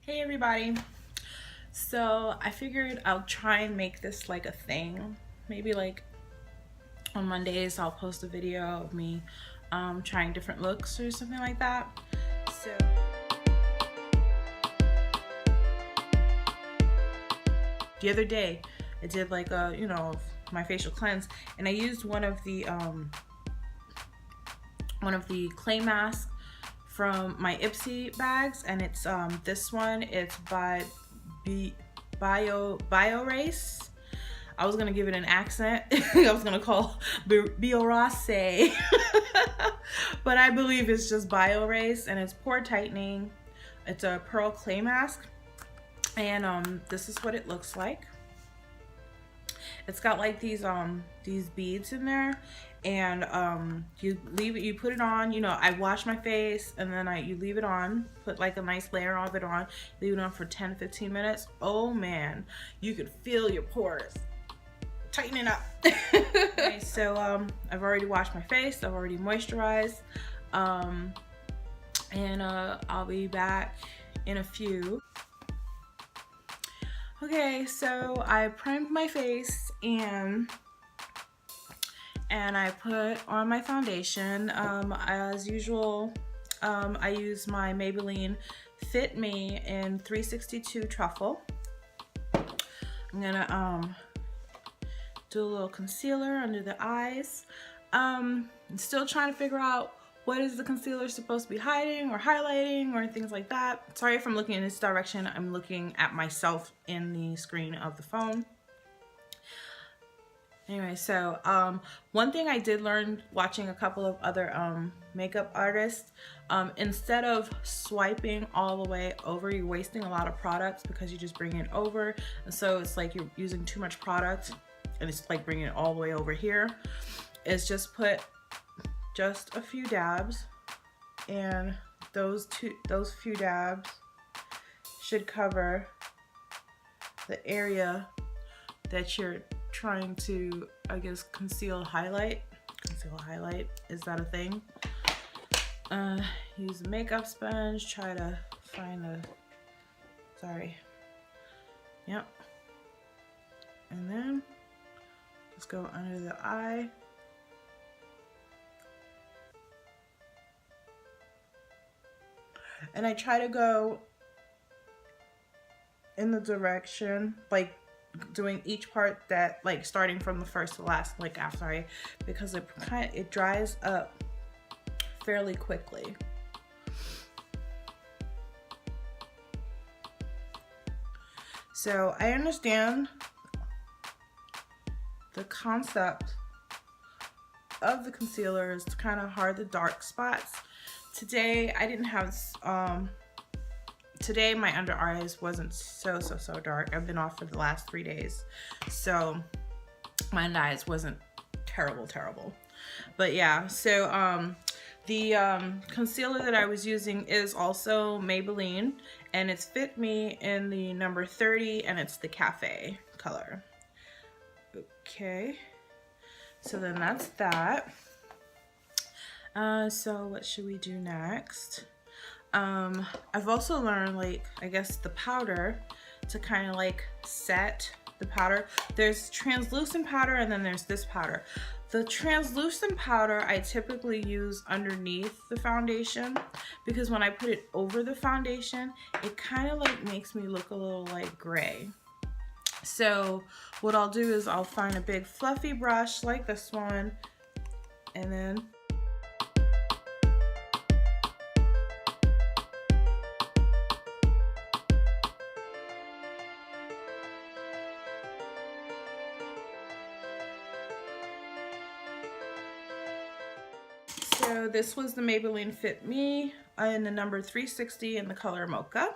Hey everybody. So I figured I'll try and make this like a thing. Maybe like on Mondays I'll post a video of me trying different looks or something like that. So the other day I did like a, my facial cleanse, and I used one of the clay masks from my Ipsy bags, and it's this one. It's by Biorace. I was gonna give it an accent. I was gonna call Biorace, but I believe it's just Biorace, and it's pore tightening. It's a pearl clay mask, and this is what it looks like. It's got like these beads in there, and you leave it, you put it on, I wash my face, and then you leave it on, put like a nice layer of it on, leave it on for 10-15 minutes. Oh man, you could feel your pores tightening up. Okay, so I've already washed my face, I've already moisturized, and I'll be back in a few. Okay, so I primed my face and I put on my foundation. As usual, I use my Maybelline Fit Me in 362 Truffle. I'm gonna do a little concealer under the eyes. I'm still trying to figure out what is the concealer supposed to be hiding or highlighting or things like that. Sorry if I'm looking in this direction. I'm looking at myself in the screen of the phone. Anyway, so one thing I did learn watching a couple of other makeup artists, instead of swiping all the way over, you're wasting a lot of products because you just bring it over, and so it's like you're using too much product, and it's like bringing it all the way over here. Is just put just a few dabs, and those few dabs should cover the area that you're trying to, I guess, conceal highlight. Conceal highlight, is that a thing? Use a makeup sponge, try to find yep. And then just go under the eye. And I try to go in the direction, like doing each part that, like starting from the first to last, like after because it dries up fairly quickly. So I understand the concept of the concealer is to kind of hide the dark spots. Today I didn't have today my under eyes wasn't so dark. I've been off for the last 3 days, so my under eyes wasn't terrible. But yeah, so the concealer that I was using is also Maybelline, and it's Fit Me in the number 30, and it's the cafe color. Okay, so then that's that. So what should we do next? I've also learned, like, I guess the powder to kind of like set the powder. There's translucent powder, and then there's this powder. The translucent powder I typically use underneath the foundation, because when I put it over the foundation, it kind of like makes me look a little like gray. So what I'll do is I'll find a big fluffy brush like this one, and then so this was the Maybelline Fit Me in the number 360 in the color Mocha.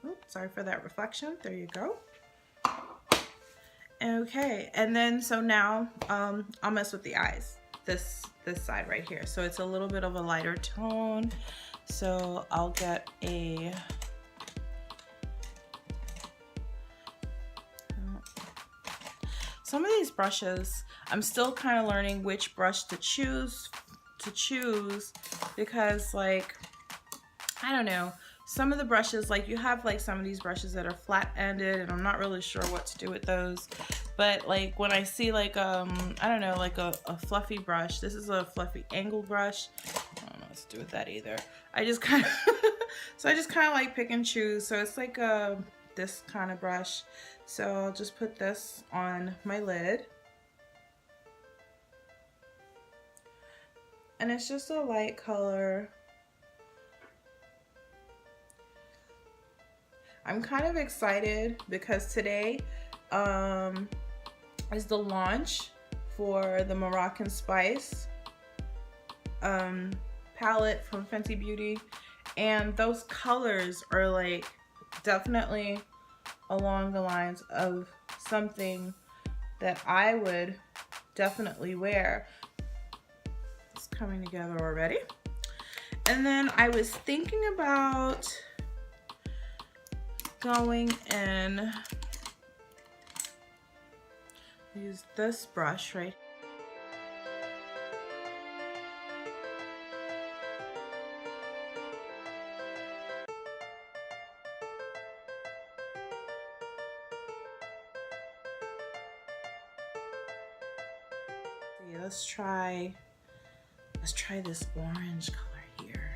Oops, sorry for that reflection. There you go. Okay, and then so now I'll mess with the eyes. This side right here. So it's a little bit of a lighter tone. So I'll get a some of these brushes, I'm still kind of learning which brush to choose because, like, I don't know, some of the brushes, like you have like some of these brushes that are flat ended, and I'm not really sure what to do with those. But like when I see like I don't know, like a fluffy brush, this is a fluffy angled brush. I don't know what to do with that either. I just kind of so I just kind of like pick and choose. So it's like this kind of brush. So I'll just put this on my lid. And it's just a light color. I'm kind of excited because today is the launch for the Moroccan Spice palette from Fenty Beauty, and those colors are like definitely along the lines of something that I would definitely wear. It's coming together already. And then I was thinking about going and use this brush right. Let's try this orange color here.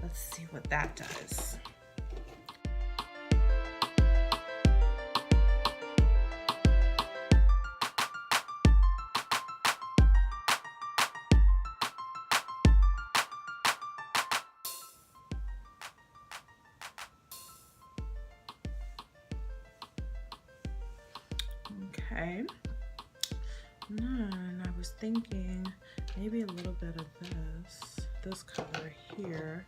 Let's see what that does. Okay. And I was thinking maybe a little bit of this color here,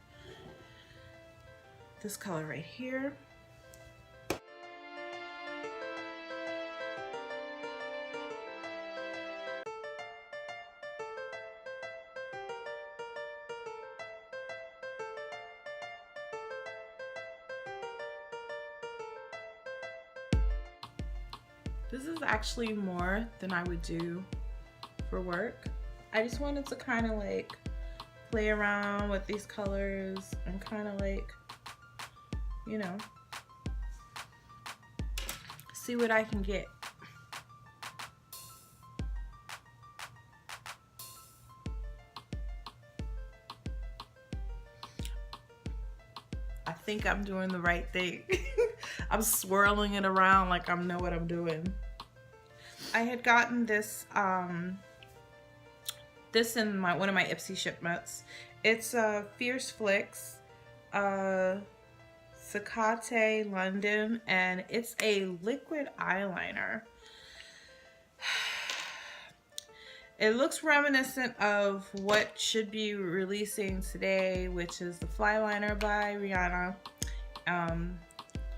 this color right here. This is actually more than I would do for work. I just wanted to kind of like play around with these colors and kind of like, you know, see what I can get. I think I'm doing the right thing. I'm swirling it around like I know what I'm doing. I had gotten this this in one of my Ipsy shipments. It's Fierce Flicks Zacate London, and it's a liquid eyeliner. It looks reminiscent of what should be releasing today, which is the Flyliner by Rihanna.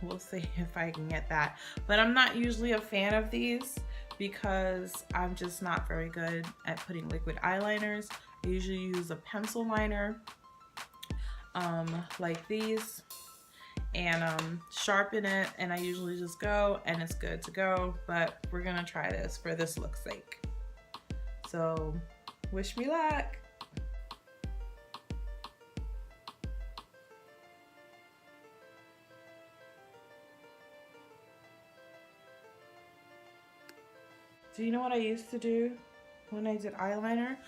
We'll see if I can get that. But I'm not usually a fan of these because I'm just not very good at putting liquid eyeliners. I usually use a pencil liner like these and sharpen it, and I usually just go and it's good to go. But we're gonna try this for this look's sake. So wish me luck. Do you know what I used to do when I did eyeliner?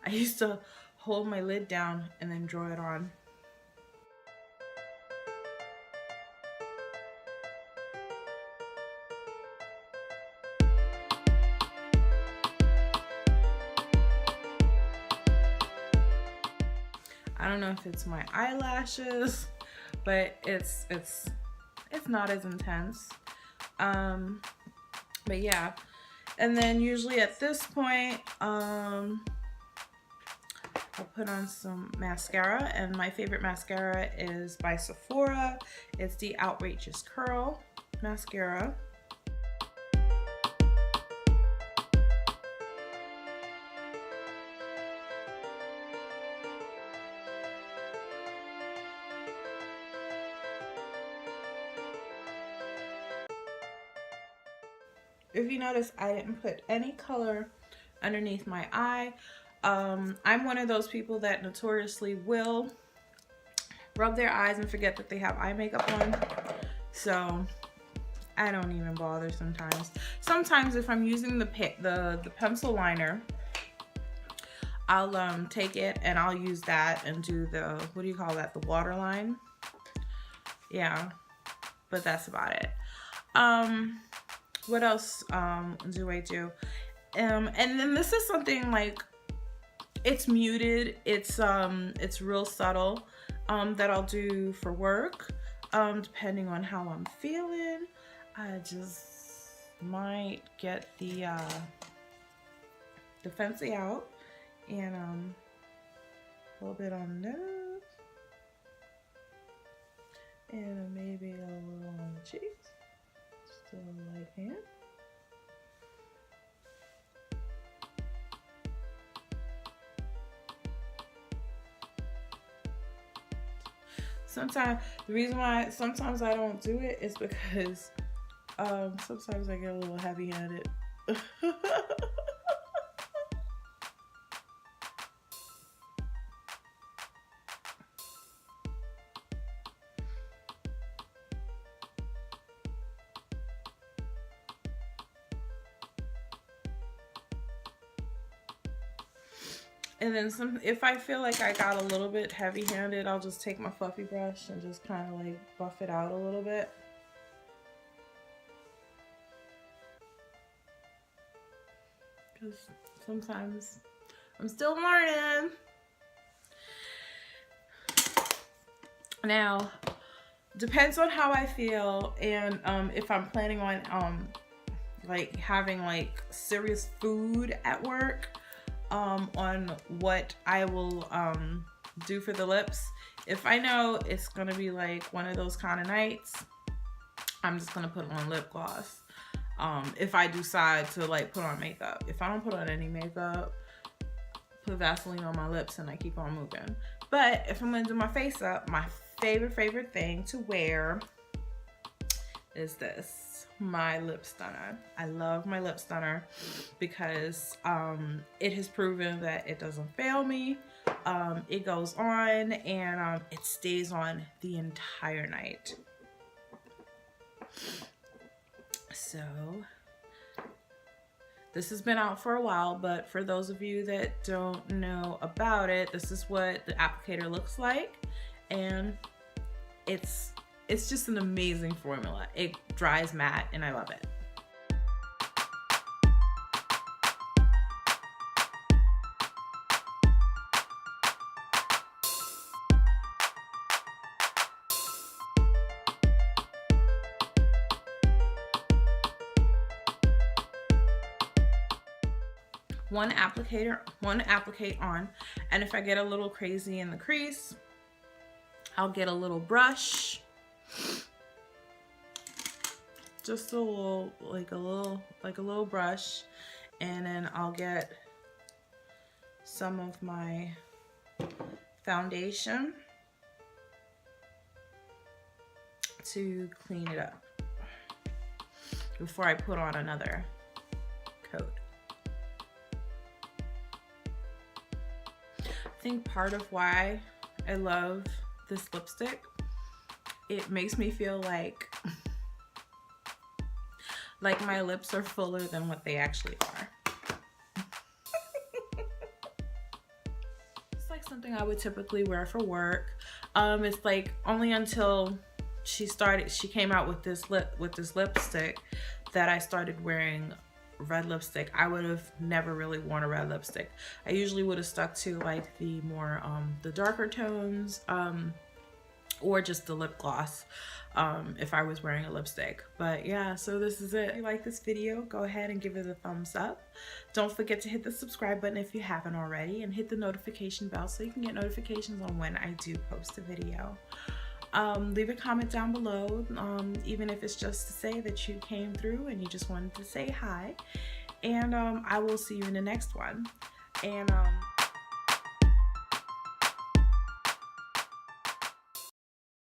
I used to hold my lid down and then draw it on. I don't know if it's my eyelashes, but it's not as intense. But yeah. And then usually at this point, I'll put on some mascara, and my favorite mascara is by Sephora. It's the Outrageous Curl mascara. If you notice, I didn't put any color underneath my eye. I'm one of those people that notoriously will rub their eyes and forget that they have eye makeup on. So I don't even bother sometimes. Sometimes if I'm using the pencil liner, I'll take it and I'll use that and do the, what do you call that, the waterline. Yeah, but that's about it. What else do I do? And then this is something like, it's muted, it's real subtle, that I'll do for work, depending on how I'm feeling. I just might get the Fancy out and a little bit on the nose and maybe a little on the cheeks, just a little light hand. Sometimes, the reason why sometimes I don't do it is because sometimes I get a little heavy-handed. And then if I feel like I got a little bit heavy-handed, I'll just take my fluffy brush and just kind of like buff it out a little bit. Because sometimes I'm still learning. Now, depends on how I feel and if I'm planning on like having like serious food at work. On what I will do for the lips. If I know it's gonna be like one of those kind of nights, I'm just gonna put on lip gloss. If I decide to like put on makeup. If I don't put on any makeup, put Vaseline on my lips and I keep on moving. But if I'm gonna do my face up, my favorite thing to wear is this, my lip stunner. I love my lip stunner because it has proven that it doesn't fail me. It goes on and it stays on the entire night. So this has been out for a while, but for those of you that don't know about it, this is what the applicator looks like, and it's just an amazing formula. It dries matte and I love it. One applicate on, and if I get a little crazy in the crease, I'll get a little brush, just a little, like a little brush, and then I'll get some of my foundation to clean it up before I put on another coat. I think part of why I love this lipstick, it makes me feel like my lips are fuller than what they actually are. It's like something I would typically wear for work. It's like only until she came out with this lipstick that I started wearing red lipstick. I would have never really worn a red lipstick. I usually would have stuck to like the more the darker tones or just the lip gloss if I was wearing a lipstick. But yeah, so this is it. If you like this video, go ahead and give it a thumbs up. Don't forget to hit the subscribe button if you haven't already, and hit the notification bell so you can get notifications on when I do post a video. Leave a comment down below, even if it's just to say that you came through and you just wanted to say hi. And I will see you in the next one. And